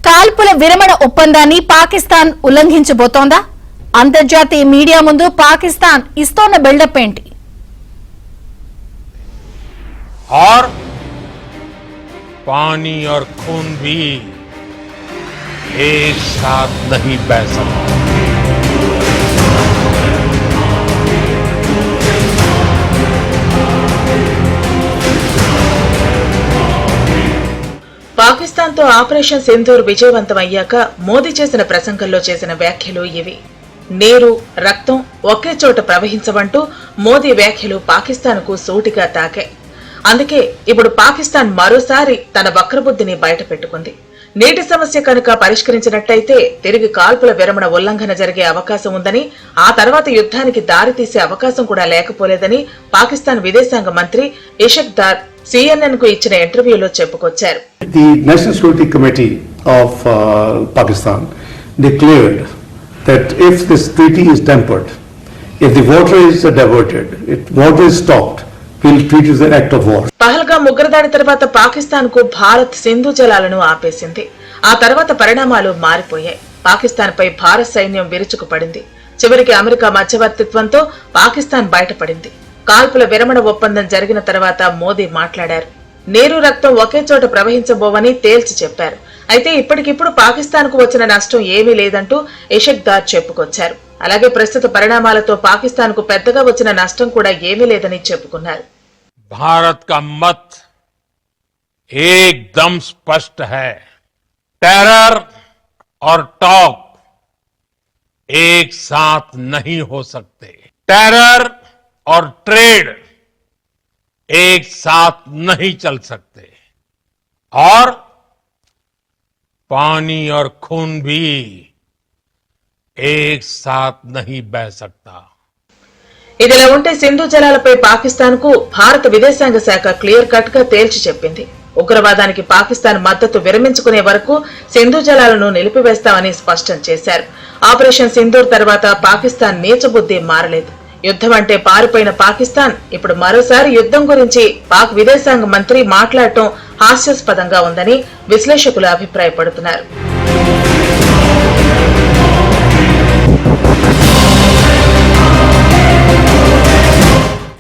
కాల్పుల విరమణ ఒప్పందాన్ని పాకిస్తాన్ ఉల్లంఘించబోతోందా? అంతర్జాతీయ మీడియా ముందు పాకిస్తాన్ ఇస్తోన్న బిల్డప్ ఏంటి? और पानी और खून भी एक साथ नहीं बह सकते। పాకిస్తాన్ తో ఆపరేషన్ సింధూర్ విజయవంతమయ్యాక మోదీ చేసిన ప్రసంగంలో చేసిన వ్యాఖ్యలు ఇవి. నీరు, రక్తం ఒకే చోట ప్రవహించవంటూ మోదీ వ్యాఖ్యలు పాకిస్తాన్ కు సూటిగా తాకాయి. అందుకే ఇప్పుడు పాకిస్తాన్ మరోసారి తన వక్రబుద్ధిని బయటపెట్టుకుంది. నీటి సమస్య కనుక పరిష్కరించినట్టయితే తిరిగి కాల్పుల విరమణ ఉల్లంఘన జరిగే అవకాశం ఉందని, ఆ తర్వాత యుద్ధానికి దారితీసే అవకాశం కూడా లేకపోలేదని పాకిస్తాన్ విదేశాంగ మంత్రి ఇషక్ దార్ CNN కు ఇచ్చిన ఇంటర్వ్యూలో చెప్పుకొచ్చారు. The National Security Committee of Pakistan declared that if this treaty is tempered, if the water is diverted, if water is stopped, we'll treat it as an act of war. Pahalgam ఉగ్రదాడి తర్వాత పాకిస్తాన్ కు భారత్ సింధు జలాలను ఆపేసింది. ఆ తర్వాత పరిణామాలు మారిపోయాయి. పాకిస్తాన్ పై భారత్ సైన్యం విరుచుకుపడింది. చివరికి అమెరికా మధ్యవర్తిత్వంతో పాకిస్తాన్ బయటపడింది. కాల్పుల విరమణ ఒప్పందం జరిగిన తర్వాత మోదీ మాట్లాడారు. నీరు, రక్తం ఒకే చోట ప్రవహించబోవని తేల్చి చెప్పారు. అయితే ఇప్పటికిప్పుడు పాకిస్తాన్ కు వచ్చిన నష్టం ఏమీ లేదంటూ ఇషక్ దార్ చెప్పుకొచ్చారు. అలాగే ప్రస్తుత పరిణామాలతో పాకిస్తాన్ కు పెద్దగా వచ్చిన నష్టం కూడా ఏమీ లేదని చెప్పుకున్నారు. भारत का मत एकदम स्पष्ट है। टेरर और टॉक एक साथ नहीं हो सकते। टेरर और ट्रेड एक साथ नहीं चल सकते और पानी और खून भी एक साथ नहीं बह सकता। ఇదిలా ఉంటే సింధు జలాలపై పాకిస్తాన్ కు భారత విదేశాంగ శాఖ క్లియర్ కట్ గా తేల్చి చెప్పింది. ఉగ్రవాదానికి పాకిస్తాన్ మద్దతు విరమించుకునే వరకు సింధు జలాలను నిలిపివేస్తామని స్పష్టం చేశారు. ఆపరేషన్ సింధూర్ తర్వాత పాకిస్తాన్ నీచబుద్ధి మారలేదు. యుద్ధం అంటే పారిపోయిన పాకిస్తాన్ ఇప్పుడు మరోసారి యుద్ధం గురించి పాక్ విదేశాంగ మంత్రి మాట్లాడటం హాస్యాస్పదంగా ఉందని విశ్లేషకులు అభిప్రాయపడుతున్నారు.